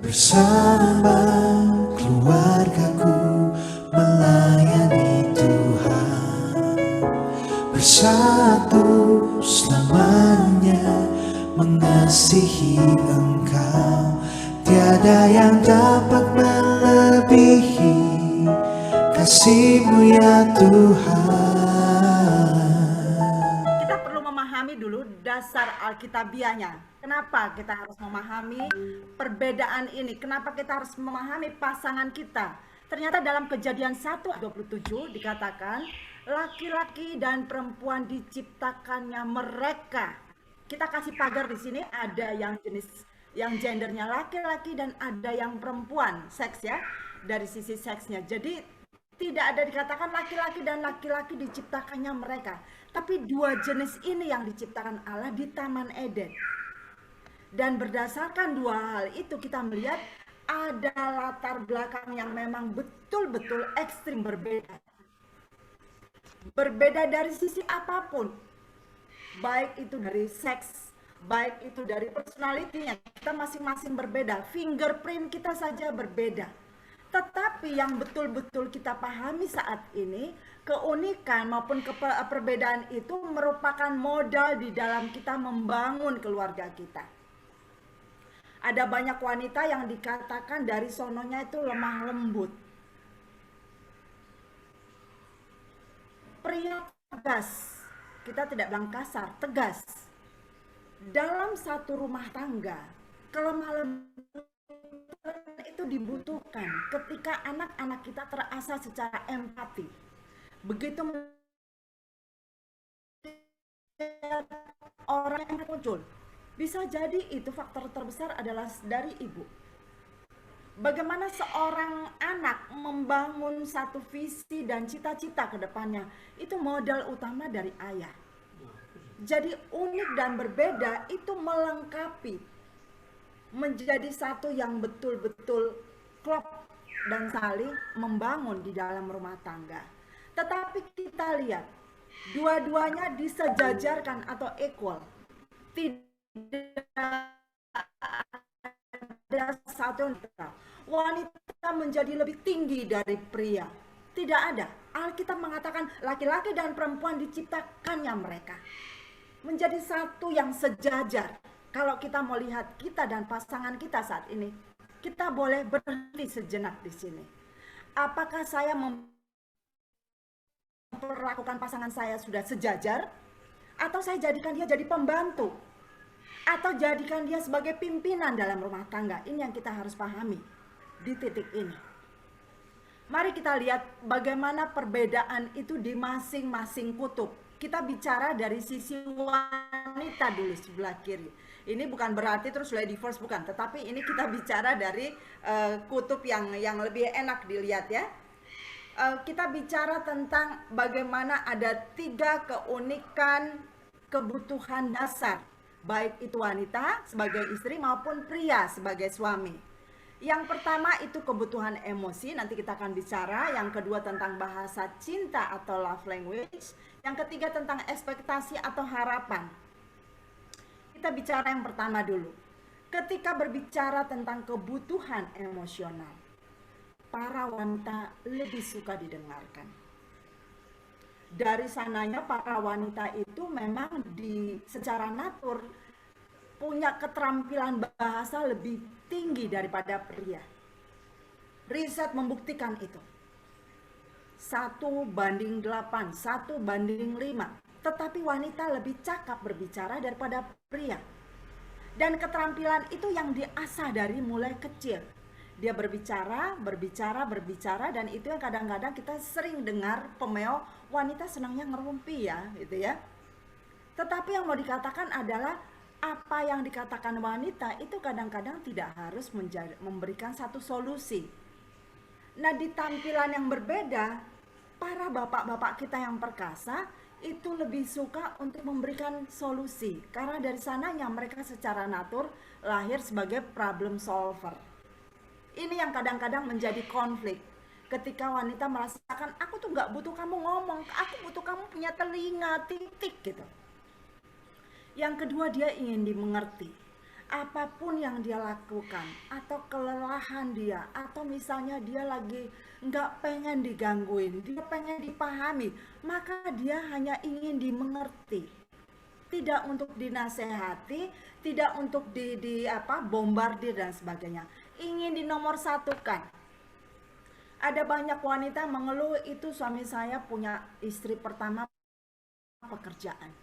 Bersama keluargaku melayani Tuhan, bersatu selamanya mengasihi Engkau. Tiada yang dapat melebihi kasih-Mu ya Tuhan. Kita perlu memahami dulu dasar Alkitabiahnya. Kenapa kita harus memahami perbedaan ini? Kenapa kita harus memahami pasangan kita? Ternyata dalam Kejadian 1:27 dikatakan, laki-laki dan perempuan diciptakannya mereka. Kita kasih pagar di sini, ada yang jenis yang gendernya laki-laki dan ada yang perempuan, seks ya, dari sisi seksnya. Jadi tidak ada dikatakan laki-laki dan laki-laki diciptakannya mereka, tapi dua jenis ini yang diciptakan Allah di Taman Eden. Dan berdasarkan dua hal itu kita melihat ada latar belakang yang memang betul-betul ekstrim berbeda. Berbeda dari sisi apapun, baik itu dari seks, baik itu dari personalitinya, kita masing-masing berbeda, fingerprint kita saja berbeda. Tetapi yang betul-betul kita pahami saat ini, keunikan maupun perbedaan itu merupakan modal di dalam kita membangun keluarga kita. Ada banyak wanita yang dikatakan dari sononya itu lemah lembut. Pria tegas, kita tidak bilang kasar, tegas. Dalam satu rumah tangga, kelemah lembutan itu dibutuhkan ketika anak-anak kita terasa secara empati. Begitu orang yang muncul, bisa jadi itu faktor terbesar adalah dari ibu. Bagaimana seorang anak membangun satu visi dan cita-cita ke depannya, itu modal utama dari ayah. Jadi unik dan berbeda itu melengkapi, menjadi satu yang betul-betul klop dan saling membangun di dalam rumah tangga. Tetapi kita lihat, dua-duanya disejajarkan atau equal. Tidak ada satu wanita menjadi lebih tinggi dari pria. Tidak ada. Alkitab mengatakan laki-laki dan perempuan diciptakannya mereka menjadi satu yang sejajar. Kalau kita mau lihat kita dan pasangan kita saat ini, kita boleh berhenti sejenak di sini. Apakah saya memperlakukan pasangan saya sudah sejajar? Atau saya jadikan dia jadi pembantu? Atau jadikan dia sebagai pimpinan dalam rumah tangga? Ini yang kita harus pahami di titik ini. Mari kita lihat bagaimana perbedaan itu di masing-masing kutub. Kita bicara dari sisi wanita dulu sebelah kiri. Ini bukan berarti terus lady first, bukan. Tetapi ini kita bicara dari kutub yang lebih enak dilihat ya. Kita bicara tentang bagaimana ada 3 keunikan kebutuhan dasar. Baik itu wanita sebagai istri maupun pria sebagai suami. Yang pertama itu kebutuhan emosi, nanti kita akan bicara. Yang kedua tentang bahasa cinta atau love language. Yang ketiga tentang ekspektasi atau harapan. Kita bicara yang pertama dulu. Ketika berbicara tentang kebutuhan emosional, para wanita lebih suka didengarkan. Dari sananya para wanita itu memang secara natur punya keterampilan bahasa lebih tinggi daripada pria. Riset membuktikan itu. 1:8, 1:5. Tetapi wanita lebih cakap berbicara daripada pria. Dan keterampilan itu yang diasah dari mulai kecil. Dia berbicara, dan itu yang kadang-kadang kita sering dengar pemeo, wanita senangnya ngerumpi ya, gitu ya. Tetapi yang mau dikatakan adalah apa yang dikatakan wanita itu kadang-kadang tidak harus memberikan satu solusi. Nah, di tampilan yang berbeda, para bapak-bapak kita yang perkasa itu lebih suka untuk memberikan solusi. Karena dari sananya mereka secara natur lahir sebagai problem solver. Ini yang kadang-kadang menjadi konflik. Ketika wanita merasakan, aku tuh gak butuh kamu ngomong, aku butuh kamu punya telinga, titik gitu. Yang kedua, dia ingin dimengerti. apapun yang dia lakukan, atau kelelahan dia, atau misalnya dia lagi nggak pengen digangguin, dia pengen dipahami, maka dia hanya ingin dimengerti, tidak untuk dinasehati, tidak untuk bombardir dan sebagainya, ingin dinomorsatukan. Ada banyak wanita mengeluh, itu suami saya punya istri pertama pekerjaan.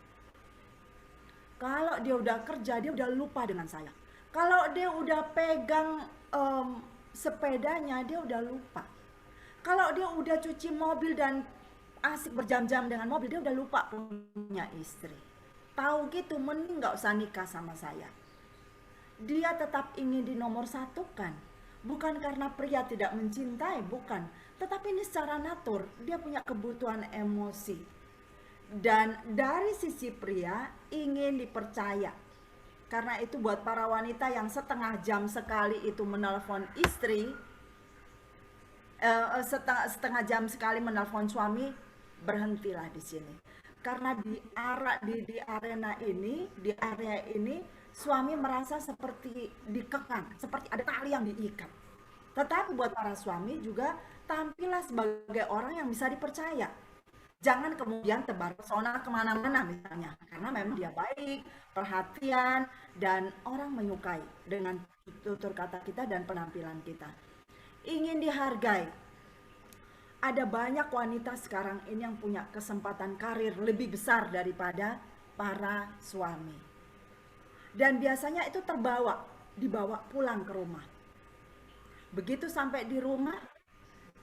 Kalau dia udah kerja, dia udah lupa dengan saya. Kalau dia udah pegang sepedanya, dia udah lupa. Kalau dia udah cuci mobil dan asik berjam-jam dengan mobil, dia udah lupa punya istri. Tahu gitu, mending nggak usah nikah sama saya. Dia tetap ingin dinomorsatukan. Bukan karena pria tidak mencintai, bukan. Tetapi ini secara natur, dia punya kebutuhan emosi. Dan dari sisi pria ingin dipercaya. Karena itu buat para wanita yang setengah jam sekali itu menelpon istri, setengah jam sekali menelpon suami, berhentilah di sini. Karena di area ini suami merasa seperti dikekang, seperti ada tali yang diikat. Tetapi buat para suami juga tampillah sebagai orang yang bisa dipercaya. Jangan kemudian tebar pesona kemana-mana misalnya, karena memang dia baik, perhatian, dan orang menyukai dengan tutur kata kita dan penampilan kita. Ingin dihargai. Ada banyak wanita sekarang ini yang punya kesempatan karir lebih besar daripada para suami. Dan biasanya itu dibawa pulang ke rumah. Begitu sampai di rumah,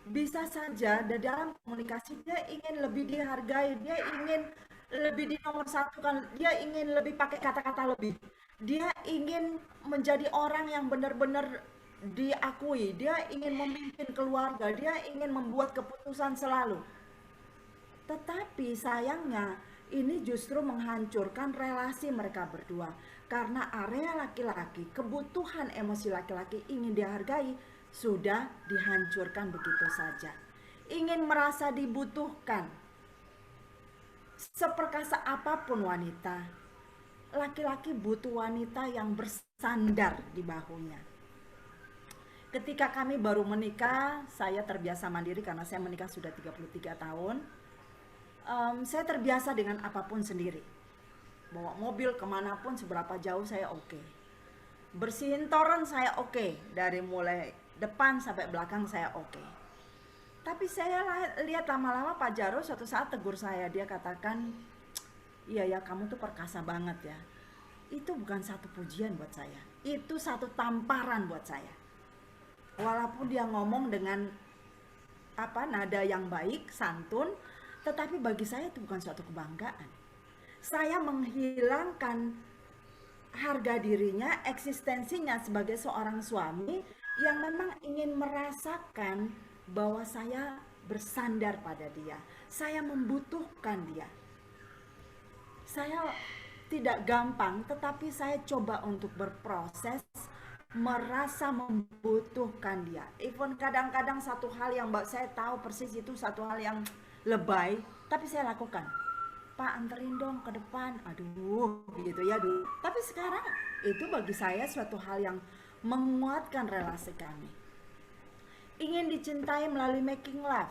bisa saja dalam komunikasi dia ingin lebih dihargai, dia ingin lebih dinomorsatukan, dia ingin lebih pakai kata-kata lebih, dia ingin menjadi orang yang benar-benar diakui, dia ingin memimpin keluarga, dia ingin membuat keputusan selalu. Tetapi sayangnya ini justru menghancurkan relasi mereka berdua, karena area laki-laki, kebutuhan emosi laki-laki ingin dihargai sudah dihancurkan begitu saja. Ingin merasa dibutuhkan. Seperkasa apapun wanita, laki-laki butuh wanita yang bersandar di bahunya. Ketika kami baru menikah, saya terbiasa mandiri karena saya menikah sudah 33 tahun. Saya terbiasa dengan apapun sendiri. Bawa mobil kemanapun, seberapa jauh saya oke. Bersihin toren saya oke. Dari mulai depan sampai belakang saya oke. Tapi saya lihat lama-lama Pak Jarod suatu saat tegur saya. Dia katakan, iya ya kamu tuh perkasa banget ya. Itu bukan satu pujian buat saya. Itu satu tamparan buat saya. Walaupun dia ngomong dengan nada yang baik, santun, tetapi bagi saya itu bukan suatu kebanggaan. Saya menghilangkan harga dirinya, eksistensinya sebagai seorang suami yang memang ingin merasakan bahwa saya bersandar pada dia. Saya membutuhkan dia. Saya tidak gampang, tetapi saya coba untuk berproses, merasa membutuhkan dia. Even kadang-kadang satu hal yang saya tahu persis itu satu hal yang lebay, tapi saya lakukan. Pak, anterin dong ke depan. Aduh, gitu ya dulu. Tapi sekarang itu bagi saya suatu hal yang menguatkan relasi kami. Ingin dicintai melalui making love.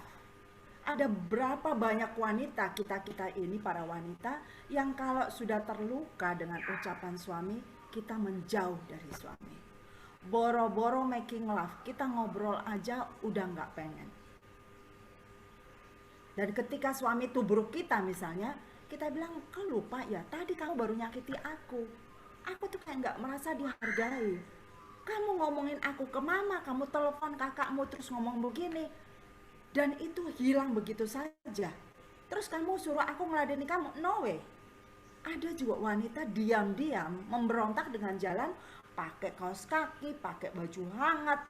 Ada berapa banyak wanita, kita ini para wanita, yang kalau sudah terluka dengan ucapan suami, kita menjauh dari suami. Boro-boro making love, kita ngobrol aja udah gak pengen. Dan ketika suami tubruk kita misalnya, kita bilang, kau lupa ya, tadi kamu baru nyakiti aku. Aku tuh kayak gak merasa dihargai. Kamu ngomongin aku ke mama, kamu telepon kakakmu terus ngomong begini. Dan itu hilang begitu saja. Terus kamu suruh aku ngeladeni kamu, no way. Ada juga wanita diam-diam memberontak dengan jalan, pakai kaos kaki, pakai baju hangat,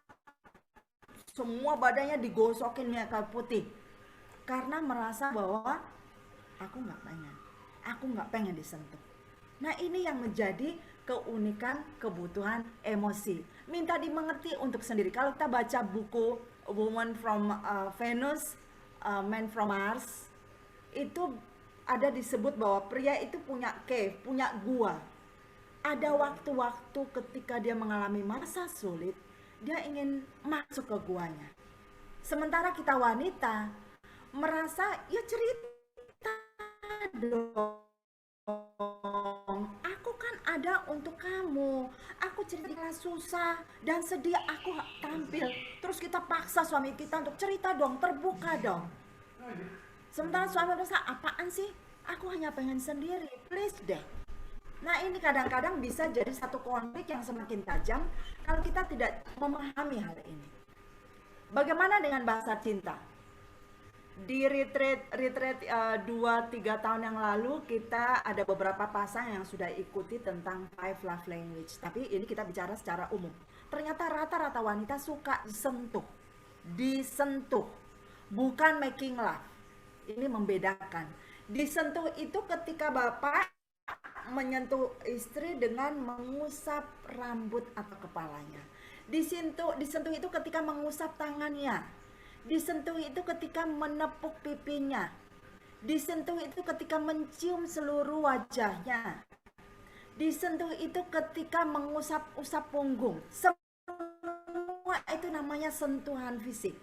semua badannya digosokin minyak putih. Karena merasa bahwa aku nggak pengen disentuh. Nah ini yang menjadi keunikan kebutuhan emosi. Minta dimengerti untuk sendiri. Kalau kita baca buku Woman from Venus, Man from Mars, itu ada disebut bahwa pria itu punya cave, punya gua. Ada waktu-waktu ketika dia mengalami masa sulit, dia ingin masuk ke guanya. Sementara kita wanita merasa, ya cerita dong. Aku kan ada untuk kamu. Aku cerita susah dan sedih, aku tampil. Terus kita paksa suami kita untuk cerita dong, terbuka dong. Sementara suami merasa, apaan sih? Aku hanya pengen sendiri, please deh. Nah ini kadang-kadang bisa jadi satu konflik yang semakin tajam kalau kita tidak memahami hal ini. Bagaimana dengan bahasa cinta? Di retreat 2-3 tahun yang lalu kita ada beberapa pasangan yang sudah ikuti tentang 5 love language. Tapi ini kita bicara secara umum. Ternyata rata-rata wanita suka disentuh, bukan making love. Ini membedakan. Disentuh itu ketika bapak menyentuh istri dengan mengusap rambut atau kepalanya. Disentuh itu ketika mengusap tangannya. Disentuh itu ketika menepuk pipinya. Disentuh itu ketika mencium seluruh wajahnya. Disentuh itu ketika mengusap-usap punggung. Semua itu namanya sentuhan fisik.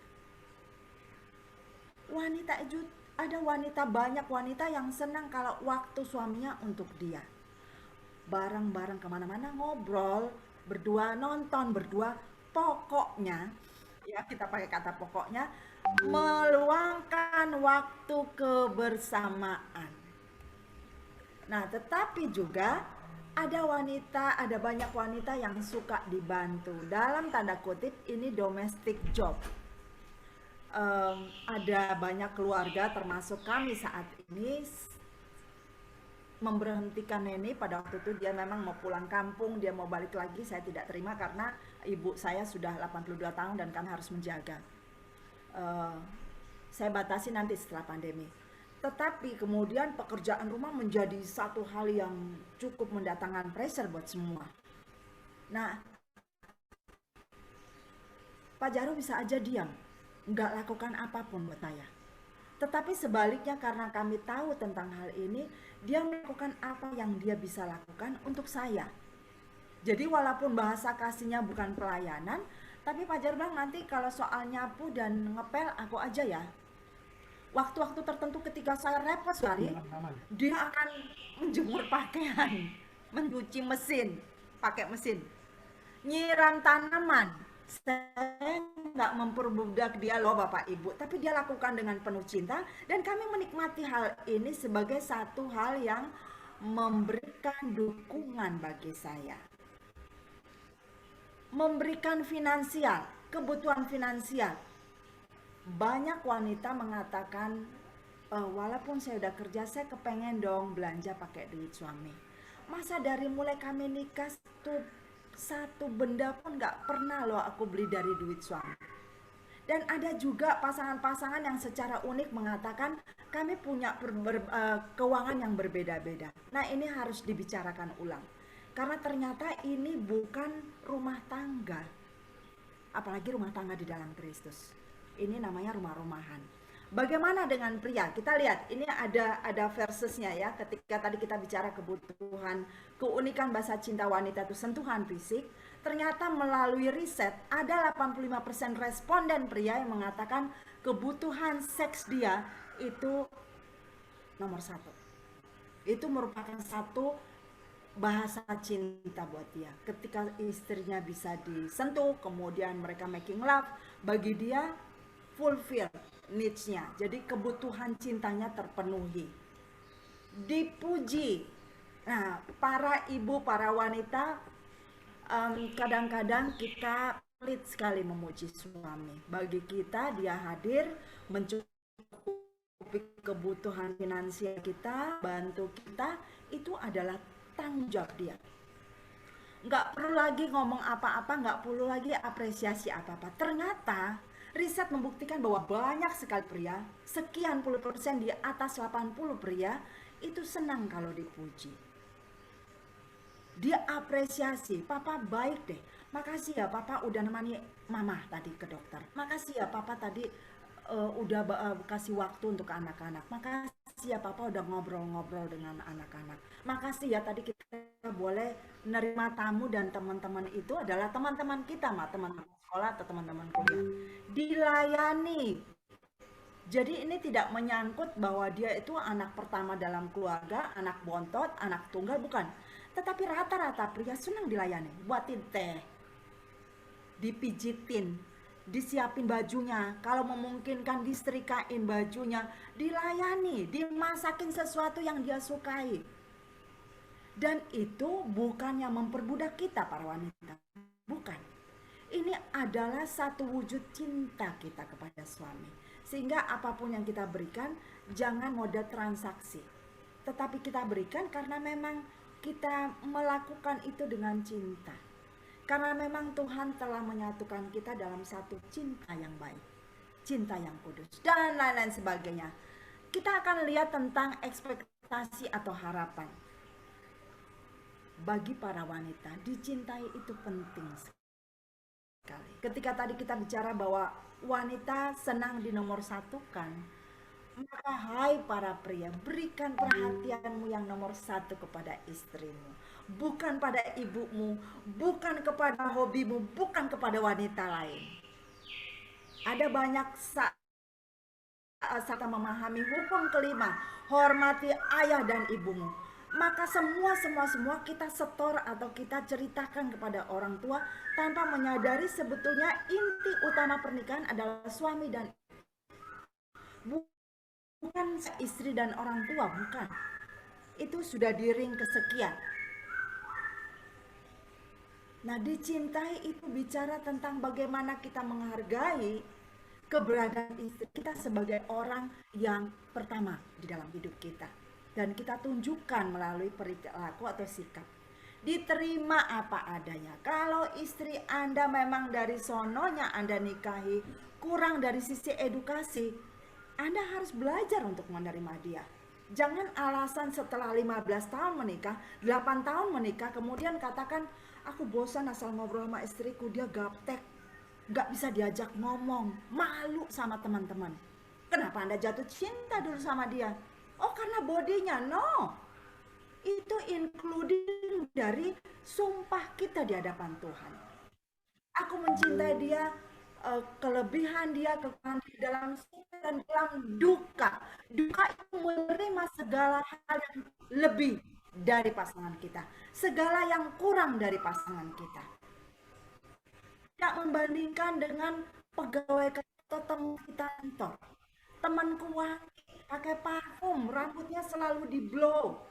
Banyak wanita yang senang kalau waktu suaminya untuk dia. Bareng-bareng kemana-mana ngobrol, berdua nonton, berdua. Pokoknya, ya kita pakai kata pokoknya, meluangkan waktu kebersamaan. Nah, tetapi juga ada banyak wanita yang suka dibantu. Dalam tanda kutip ini domestic job. Ada banyak keluarga termasuk kami saat ini memberhentikan Neni pada waktu itu. Dia memang mau pulang kampung, dia mau balik lagi. Saya tidak terima karena ibu saya sudah 82 tahun dan kami harus menjaga. Saya batasi nanti setelah pandemi. Tetapi kemudian pekerjaan rumah menjadi satu hal yang cukup mendatangkan pressure buat semua. Nah, Pak Jarwo bisa aja diam, nggak lakukan apapun buat saya. Tetapi sebaliknya karena kami tahu tentang hal ini, dia melakukan apa yang dia bisa lakukan untuk saya. Jadi walaupun bahasa kasihnya bukan pelayanan, tapi Pak Jarwo bilang nanti kalau soal nyapu dan ngepel aku aja ya. Waktu-waktu tertentu ketika saya repot sekali, dia akan menjemur pakaian, mencuci mesin, pakai mesin, nyiram tanaman. Saya nggak memperbudak dia loh Bapak Ibu, tapi dia lakukan dengan penuh cinta dan kami menikmati hal ini sebagai satu hal yang memberikan dukungan bagi saya. Memberikan finansial, kebutuhan finansial. Banyak wanita mengatakan, walaupun saya udah kerja, saya kepengen dong belanja pakai duit suami. Masa dari mulai kami nikah satu benda pun gak pernah loh aku beli dari duit suami. Dan ada juga pasangan-pasangan yang secara unik mengatakan kami punya keuangan yang berbeda-beda. Nah ini harus dibicarakan ulang. Karena ternyata ini bukan rumah tangga. Apalagi rumah tangga di dalam Kristus. Ini namanya rumah-rumahan. Bagaimana dengan pria? Kita lihat, ini ada versusnya ya. Ketika tadi kita bicara kebutuhan, keunikan bahasa cinta wanita itu sentuhan fisik. Ternyata melalui riset, ada 85% responden pria yang mengatakan kebutuhan seks dia itu nomor 1. Itu merupakan satu bahasa cinta buat dia. Ketika istrinya bisa disentuh, kemudian mereka making love, bagi dia fulfill needs-nya. Jadi kebutuhan cintanya terpenuhi. Dipuji. Nah, para ibu, para wanita, kadang-kadang kita pelit sekali memuji suami. Bagi kita dia hadir, mencukupi kebutuhan finansial kita, bantu kita, itu adalah tanggung jawab dia. Nggak perlu lagi ngomong apa-apa, nggak perlu lagi apresiasi apa-apa. Ternyata riset membuktikan bahwa banyak sekali pria, sekian puluh persen di atas 80 pria, itu senang kalau dipuji. Dia apresiasi, papa baik deh. Makasih ya papa udah nemani mama tadi ke dokter. Makasih ya papa tadi udah kasih waktu untuk anak-anak. Makasih ya papa udah ngobrol-ngobrol dengan anak-anak. Makasih ya tadi kita boleh nerima tamu dan teman-teman itu adalah teman-teman kita, teman-teman sekolah atau teman-teman kuliah. Dilayani. Jadi ini tidak menyangkut bahwa dia itu anak pertama dalam keluarga, anak bontot, anak tunggal, bukan. Tetapi rata-rata pria senang dilayani. Buatin teh, dipijitin, disiapin bajunya, kalau memungkinkan disetrikain bajunya, dilayani, dimasakin sesuatu yang dia sukai. Dan itu bukannya memperbudak kita para wanita, bukan. Ini adalah satu wujud cinta kita kepada suami. Sehingga apapun yang kita berikan jangan mode transaksi, tetapi kita berikan karena memang kita melakukan itu dengan cinta. Karena memang Tuhan telah menyatukan kita dalam satu cinta yang baik, cinta yang kudus, dan lain-lain sebagainya. Kita akan lihat tentang ekspektasi atau harapan. Bagi para wanita, dicintai itu penting sekali. Ketika tadi kita bicara bahwa wanita senang dinomorsatukan, maka hai para pria, berikan perhatianmu yang nomor satu kepada istrimu. Bukan pada ibumu, bukan kepada hobimu, bukan kepada wanita lain. Ada banyak saat memahami hukum kelima, hormati ayah dan ibumu. Maka semua kita setor atau kita ceritakan kepada orang tua tanpa menyadari sebetulnya inti utama pernikahan adalah suami dan bukan istri dan orang tua, bukan. Itu sudah di ring kesekian. Nah, dicintai itu bicara tentang bagaimana kita menghargai keberadaan istri kita sebagai orang yang pertama di dalam hidup kita. Dan kita tunjukkan melalui perilaku atau sikap. Diterima apa adanya. Kalau istri Anda memang dari sononya Anda nikahi kurang dari sisi edukasi, Anda harus belajar untuk menerima dia. Jangan alasan setelah 15 tahun menikah, 8 tahun menikah, kemudian katakan, aku bosan asal ngobrol sama istriku, dia gaptek, gak bisa diajak ngomong, malu sama teman-teman. Kenapa Anda jatuh cinta dulu sama dia? Oh, karena bodinya? No. Itu including dari sumpah kita di hadapan Tuhan. Aku mencintai dia, kelebihan dia, kekurangan di dalam suka dan dalam duka. Duka itu menerima segala hal yang lebih dari pasangan kita, segala yang kurang dari pasangan kita. Tidak membandingkan dengan pegawai atau teman kita kantor. Temanku wangi, pakai parfum, rambutnya selalu di blow,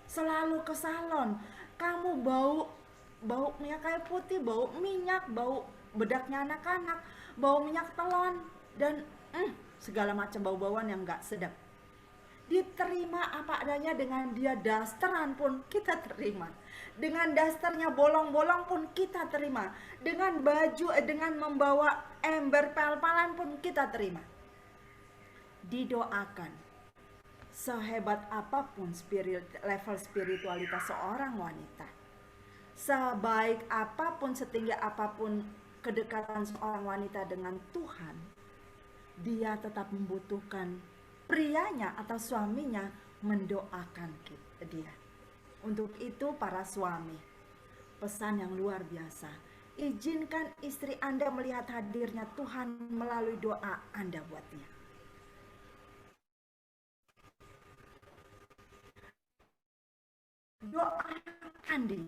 selalu ke salon. Kamu bau minyak kayu putih, bau minyak, bau bedaknya anak-anak, bau minyak telon, dan segala macam bau-bauan yang gak sedap. Diterima apa adanya, dengan dia dasteran pun kita terima. Dengan dasternya bolong-bolong pun kita terima. Dengan baju, dengan membawa ember pel-pelan pun kita terima. Didoakan. Sehebat apapun level spiritualitas seorang wanita, sebaik apapun, setinggi apapun kedekatan seorang wanita dengan Tuhan, dia tetap membutuhkan prianya atau suaminya mendoakan dia. Untuk itu para suami, pesan yang luar biasa, izinkan istri Anda melihat hadirnya Tuhan melalui doa Anda buat dia. Doakan dia.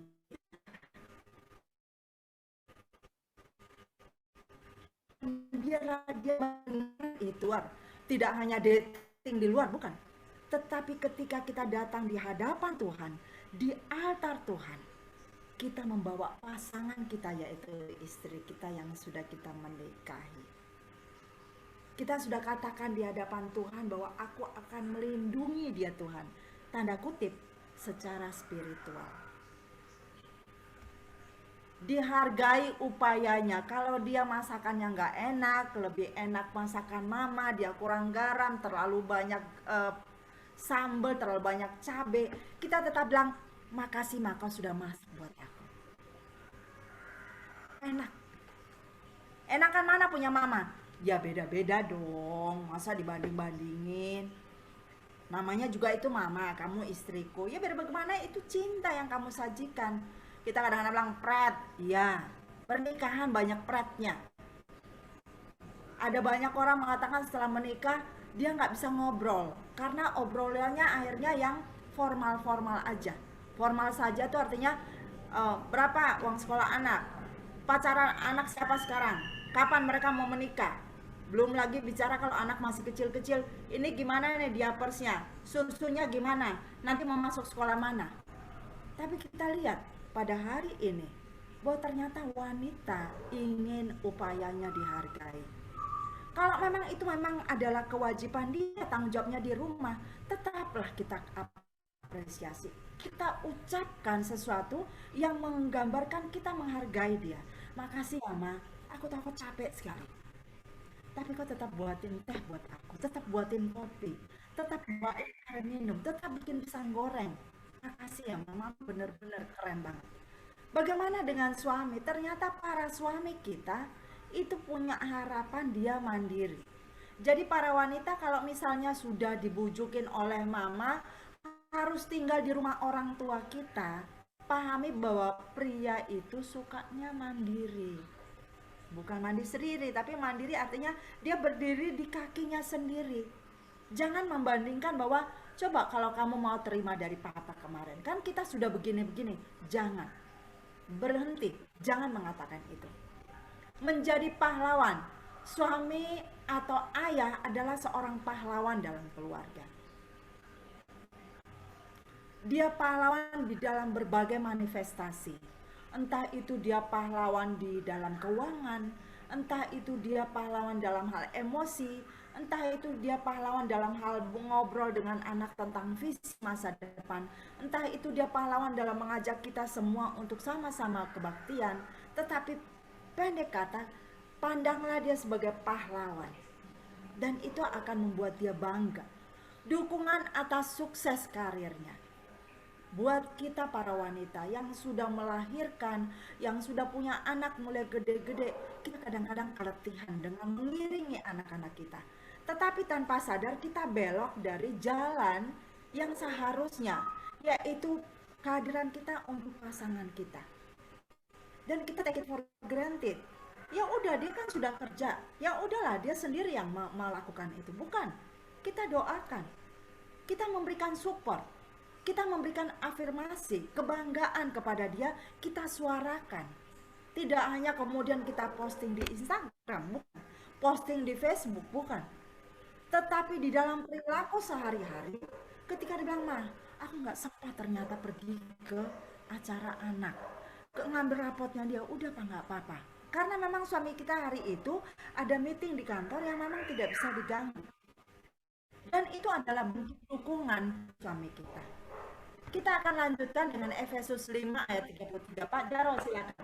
Biarlah dia itu tidak hanya dating di luar, bukan. Tetapi ketika kita datang di hadapan Tuhan, di altar Tuhan, kita membawa pasangan kita, yaitu istri kita yang sudah kita menikahi. Kita sudah katakan di hadapan Tuhan bahwa aku akan melindungi dia, Tuhan. Tanda kutip, secara spiritual. Dihargai upayanya. Kalau dia masakannya nggak enak, lebih enak masakan mama, dia kurang garam, terlalu banyak sambal, terlalu banyak cabai, kita tetap bilang, makasih maka sudah masak buat aku. Enak. Enakan mana punya mama? Ya beda-beda dong, masa dibanding-bandingin. Namanya juga itu mama, kamu istriku. Ya biar bagaimana itu cinta yang kamu sajikan. Kita kadang-kadang bilang pret, iya. Pernikahan banyak pretnya. Ada banyak orang mengatakan setelah menikah dia nggak bisa ngobrol karena obrolannya akhirnya yang formal-formal aja. Formal saja tuh artinya berapa uang sekolah anak, pacaran anak siapa sekarang, kapan mereka mau menikah. Belum lagi bicara kalau anak masih kecil-kecil, ini gimana nih diapersnya, susunya gimana, nanti mau masuk sekolah mana. Tapi kita lihat pada hari ini bahwa ternyata wanita ingin upayanya dihargai. Kalau memang itu memang adalah kewajiban dia, tanggung jawabnya di rumah, tetaplah kita apresiasi. Kita ucapkan sesuatu yang menggambarkan kita menghargai dia. Makasih ya Ma, aku tahu kau capek sekali. Tapi kau tetap buatin teh buat aku, tetap buatin kopi, tetap buatin air minum, tetap bikin pisang goreng. Makasih ya Mama, bener-bener keren banget. Bagaimana dengan suami? Ternyata para suami kita itu punya harapan dia mandiri. Jadi para wanita kalau misalnya sudah dibujukin oleh mama harus tinggal di rumah orang tua kita, pahami bahwa pria itu sukanya mandiri. Bukan mandi sendiri, tapi mandiri artinya dia berdiri di kakinya sendiri. Jangan membandingkan bahwa coba kalau kamu mau terima dari papa kemarin, kan kita sudah begini-begini. Jangan. Berhenti, jangan mengatakan itu. Menjadi pahlawan, suami atau ayah adalah seorang pahlawan dalam keluarga. Dia pahlawan di dalam berbagai manifestasi. Entah itu dia pahlawan di dalam keuangan, entah itu dia pahlawan dalam hal emosi, entah itu dia pahlawan dalam hal ngobrol dengan anak tentang visi masa depan, entah itu dia pahlawan dalam mengajak kita semua untuk sama-sama kebaktian. Tetapi pendek kata, pandanglah dia sebagai pahlawan. Dan itu akan membuat dia bangga. Dukungan atas sukses karirnya. Buat kita para wanita yang sudah melahirkan, yang sudah punya anak mulai gede-gede, kita kadang-kadang keletihan dengan mengiringi anak-anak kita. Tetapi tanpa sadar kita belok dari jalan yang seharusnya, yaitu kehadiran kita untuk pasangan kita. Dan kita take it for granted. Ya udah dia kan sudah kerja, ya udahlah dia sendiri yang melakukan itu. Bukan, kita doakan, kita memberikan support, kita memberikan afirmasi, kebanggaan kepada dia, kita suarakan. Tidak hanya kemudian kita posting di Instagram, bukan. Posting di Facebook, bukan. Tetapi di dalam perilaku sehari-hari, ketika dia bilang, "Mah, aku nggak sempat ternyata pergi ke acara anak, ke ngambil rapotnya dia, udah Pak nggak apa-apa." Karena memang suami kita hari itu ada meeting di kantor yang memang tidak bisa diganggu. Dan itu adalah bentuk dukungan suami kita. Kita akan lanjutkan dengan Efesus 5 ayat 33. Pak Jarod silakan.